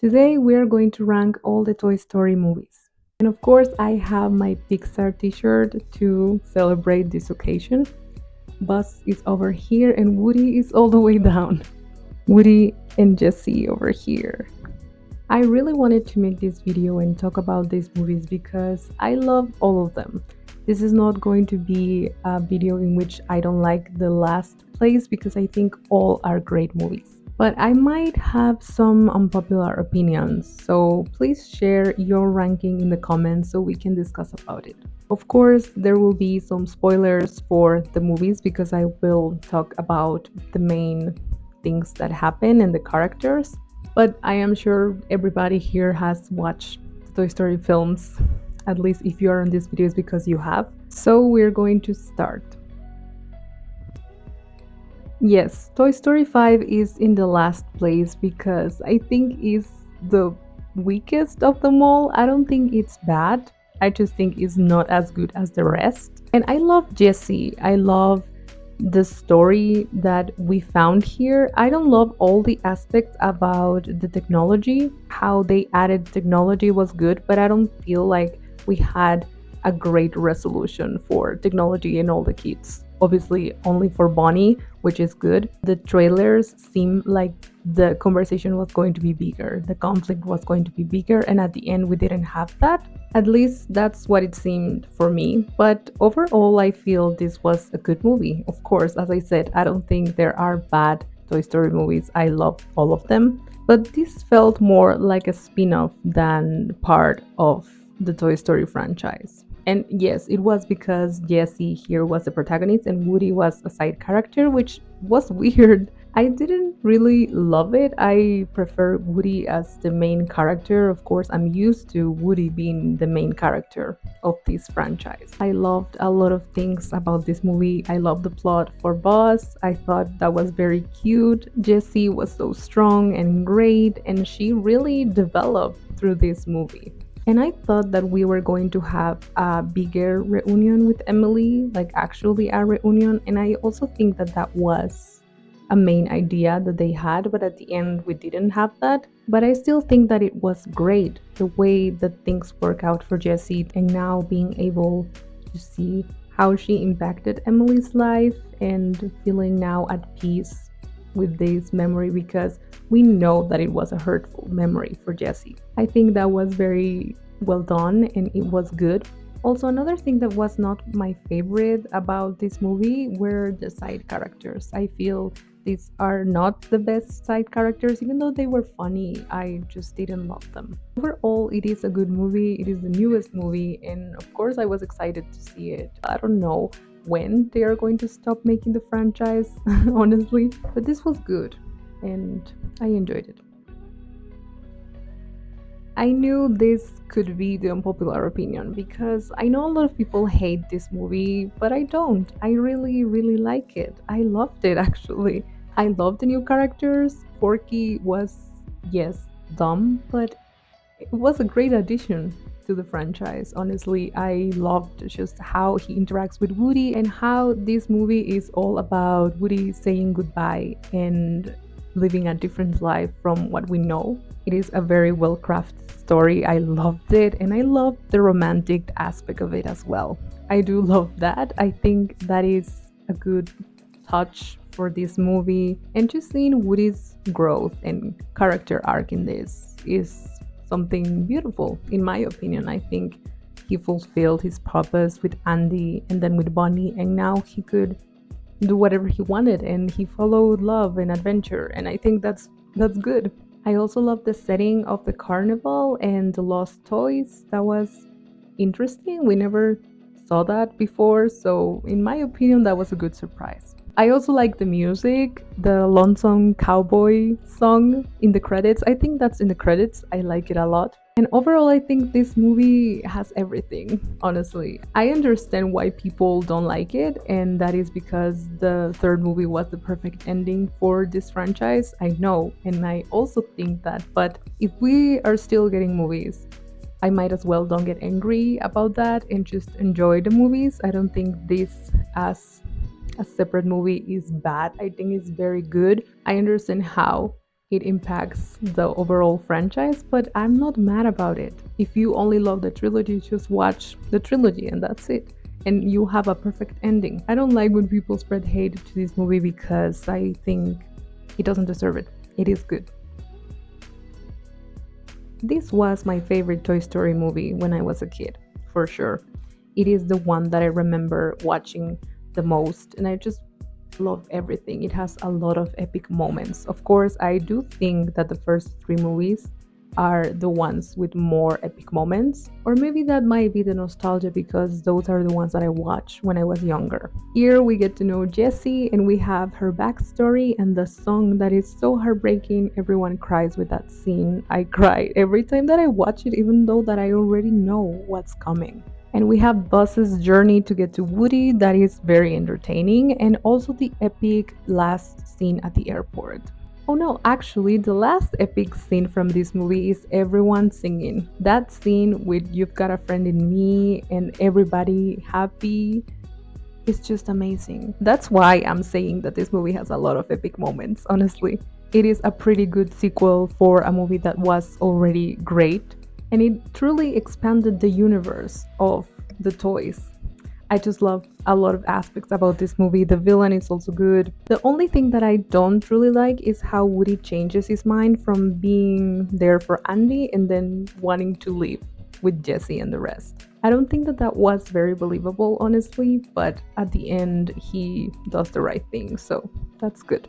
Today we are going to rank all the Toy Story movies. And of course, I have my Pixar t-shirt to celebrate this occasion. Buzz is over here and Woody is all the way down. Woody and Jessie over here. I really wanted to make this video and talk about these movies because I love all of them. This is not going to be a video in which I don't like the last place because I think all are great movies. But I might have some unpopular opinions, so please share your ranking in the comments so we can discuss about it. Of course, there will be some spoilers for the movies because I will talk about the main things that happen and the characters. But I am sure everybody here has watched the Toy Story films. At least if you are on this video, it's because you have. So we're going to start. Yes, Toy Story 5 is in the last place because I think it's the weakest of them all. I don't think it's bad. I just think it's not as good as the rest. And I love Jessie. I love the story that we found here. I don't love all the aspects about the technology. How they added technology was good, but I don't feel like we had a great resolution for technology and all the kids. Obviously, only for Bonnie, which is good. The trailers seem like the conversation was going to be bigger, the conflict was going to be bigger, and at the end, we didn't have that. At least that's what it seemed for me. But overall, I feel this was a good movie. Of course, as I said, I don't think there are bad Toy Story movies. I love all of them. But this felt more like a spin off than part of the Toy Story franchise. And yes, it was because Jessie here was the protagonist and Woody was a side character, which was weird. I didn't really love it. I prefer Woody as the main character. Of course, I'm used to Woody being the main character of this franchise. I loved a lot of things about this movie. I loved the plot for Buzz. I thought that was very cute. Jessie was so strong and great, and she really developed through this movie. And I thought that we were going to have a bigger reunion with Emily, like actually a reunion. And I also think that that was a main idea that they had, but at the end we didn't have that. But I still think that it was great the way that things work out for Jessie and now being able to see how she impacted Emily's life and feeling now at peace with this memory because we know that it was a hurtful memory for Jessie. I think that was very well done and it was good. Also, another thing that was not my favorite about this movie were the side characters. I feel these are not the best side characters, even though they were funny. I just didn't love them. Overall, it is a good movie. It is the newest movie, and of course, I was excited to see it. I don't know when they are going to stop making the franchise, honestly, but this was good and I enjoyed it. I knew this could be the unpopular opinion because I know a lot of people hate this movie, but I don't. I really, really like it. I loved it actually. I loved the new characters. Forky was, yes, dumb, but it was a great addition to the franchise. Honestly, I loved just how he interacts with Woody and how this movie is all about Woody saying goodbye and living a different life from what we know. It is a very well crafted story. I loved it and I loved the romantic aspect of it as well. I do love that. I think that is a good touch for this movie. And just seeing Woody's growth and character arc in this is something beautiful, in my opinion. I think he fulfilled his purpose with Andy and then with Bonnie, and now he could do whatever he wanted and he followed love and adventure, and I think that's good. I also love the setting of the carnival and the lost toys. That was interesting. We never saw that before, so in my opinion that was a good surprise. I also like the music, the Lonesome Cowboy song in the credits. I think that's in the credits. I like it a lot. And overall, I think this movie has everything, honestly. I understand why people don't like it, and that is because the third movie was the perfect ending for this franchise. I know, and I also think that. But if we are still getting movies, I might as well don't get angry about that and just enjoy the movies. I don't think this as a separate movie is bad. I think it's very good. I understand how it impacts the overall franchise, but I'm not mad about it. If you only love the trilogy, just watch the trilogy and that's it. And you have a perfect ending. I don't like when people spread hate to this movie because I think it doesn't deserve it. It is good. This was my favorite Toy Story movie when I was a kid, for sure. It is the one that I remember watching the most, and I just love everything. It has a lot of epic moments. Of course, I do think that the first three movies are the ones with more epic moments, or maybe that might be the nostalgia because those are the ones that I watched when I was younger. Here we get to know Jessie and we have her backstory and the song that is so heartbreaking. Everyone cries with that scene. I cry every time that I watch it, even though that I already know what's coming. And we have Buzz's journey to get to Woody that is very entertaining, and also the epic last scene at the airport. Oh no, actually, the last epic scene from this movie is everyone singing. That scene with You've Got a Friend in Me and everybody happy is just amazing. That's why I'm saying that this movie has a lot of epic moments, honestly. It is a pretty good sequel for a movie that was already great, and it truly expanded the universe of the toys. I just love a lot of aspects about this movie. The villain is also good. The only thing that I don't really like is how Woody changes his mind from being there for Andy and then wanting to leave with Jesse and the rest. I don't think that that was very believable, honestly, but at the end, he does the right thing, so that's good.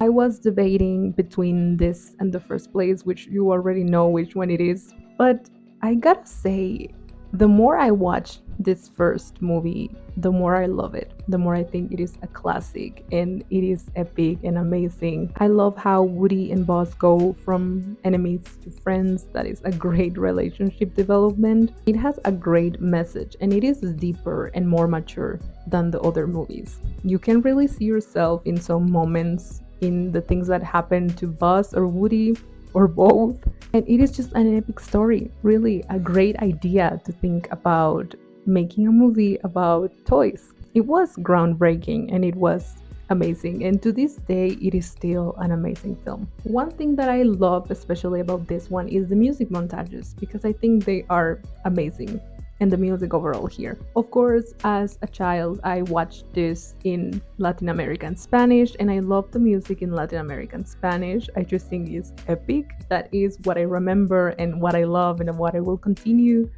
I was debating between this and the first place, which you already know which one it is, but I gotta say, the more I watch this first movie, the more I love it. The more I think it is a classic and it is epic and amazing. I love how Woody and Buzz go from enemies to friends. That is a great relationship development. It has a great message and it is deeper and more mature than the other movies. You can really see yourself in some moments in the things that happen to Buzz or Woody or both. And it is just an epic story. Really, a great idea to think about making a movie about toys. It was groundbreaking and it was amazing. And to this day, it is still an amazing film. One thing that I love, especially about this one, is the music montages because I think they are amazing and the music overall here. Of course, as a child, I watched this in Latin American Spanish and I love the music in Latin American Spanish. I just think it's epic. That is what I remember and what I love and what I will continue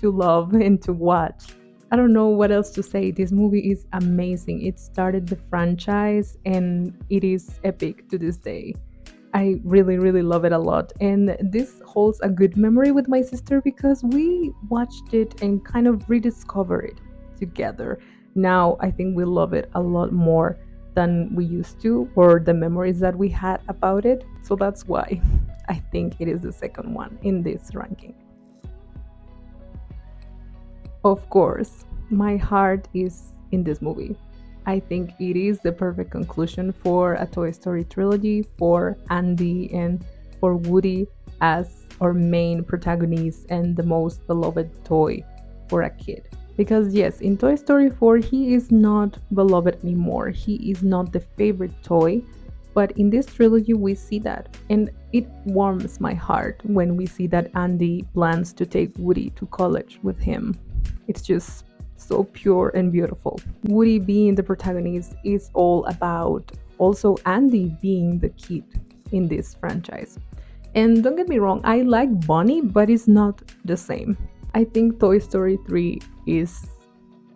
to love and to watch. I don't know what else to say. This movie is amazing. It started the franchise and it is epic to this day. I really, really love it a lot. And this holds a good memory with my sister because we watched it and kind of rediscovered it together. Now I think we love it a lot more than we used to, or the memories that we had about it. So that's why I think it is the second one in this ranking. Of course, my heart is in this movie. I think it is the perfect conclusion for a Toy Story trilogy for Andy and for Woody as our main protagonist and the most beloved toy for a kid. Because, yes, in Toy Story 4, he is not beloved anymore. He is not the favorite toy. But in this trilogy, we see that. And it warms my heart when we see that Andy plans to take Woody to college with him. It's just so pure and beautiful. Woody being the protagonist is all about also Andy being the kid in this franchise. And don't get me wrong, I like Bonnie, but it's not the same. I think Toy Story 3 is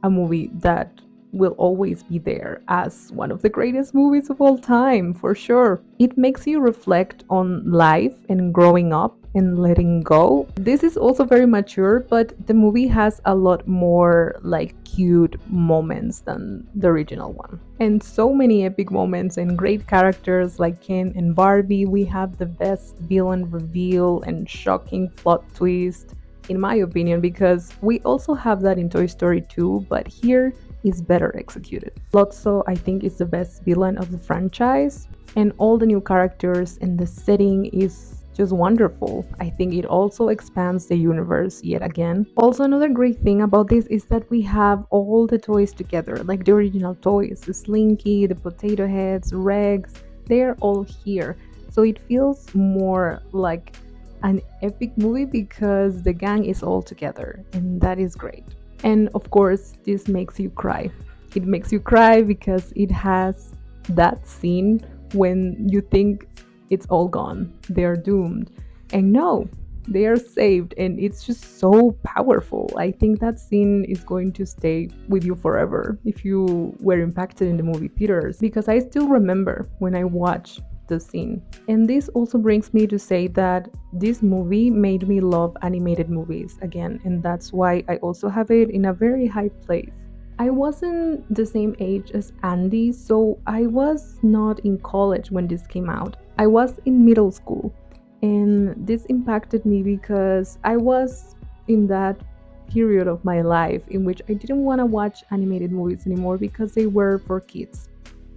a movie that will always be there as one of the greatest movies of all time, for sure. It makes you reflect on life and growing up and letting go. This is also very mature, but the movie has a lot more like cute moments than the original one. And so many epic moments and great characters like Ken and Barbie. We have the best villain reveal and shocking plot twist in my opinion, because we also have that in Toy Story 2, but here is better executed. Lotso, I think, is the best villain of the franchise, and all the new characters and the setting is just wonderful. I think it also expands the universe yet again. Also, another great thing about this is that we have all the toys together, like the original toys, the Slinky, the Potato Heads, Rex, they're all here. So it feels more like an epic movie because the gang is all together, and that is great. And of course, this makes you cry. It makes you cry because it has that scene when you think it's all gone, they're doomed. And no, they are saved, and it's just so powerful. I think that scene is going to stay with you forever if you were impacted in the movie theaters, because I still remember when I watched the scene. And this also brings me to say that this movie made me love animated movies again, and that's why I also have it in a very high place. I wasn't the same age as Andy, so I was not in college when this came out. I was in middle school, and this impacted me because I was in that period of my life in which I didn't want to watch animated movies anymore because they were for kids.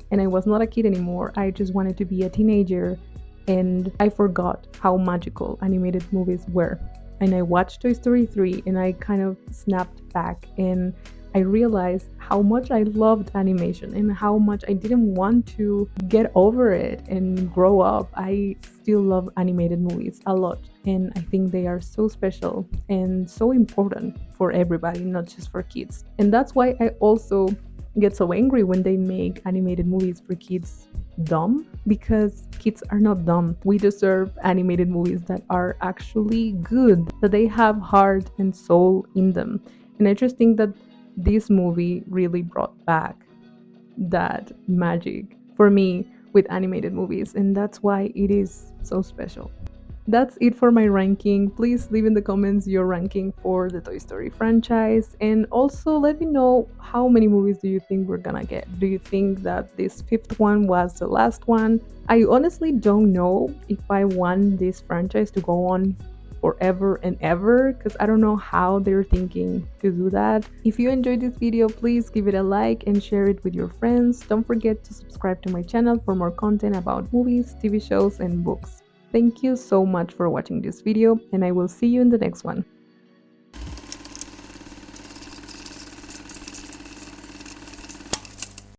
And I was not a kid anymore. I just wanted to be a teenager, and I forgot how magical animated movies were. And I watched Toy Story 3 and I kind of snapped back, and I realized how much I loved animation and how much I didn't want to get over it and grow up. I still love animated movies a lot, and I think they are so special and so important for everybody, not just for kids. And that's why I also get so angry when they make animated movies for kids dumb, because kids are not dumb. We deserve animated movies that are actually good, that they have heart and soul in them. And I just think that this movie really brought back that magic for me with animated movies, and that's why it is so special. That's it for my ranking. Please leave in the comments your ranking for the Toy Story franchise, and also let me know how many movies do you think we're gonna get. Do you think that this fifth one was the last one? I honestly don't know if I want this franchise to go on forever and ever, because I don't know how they're thinking to do that. If you enjoyed this video, please give it a like and share it with your friends. Don't forget to subscribe to my channel for more content about movies, TV shows, and books. Thank you so much for watching this video, and I will see you in the next one.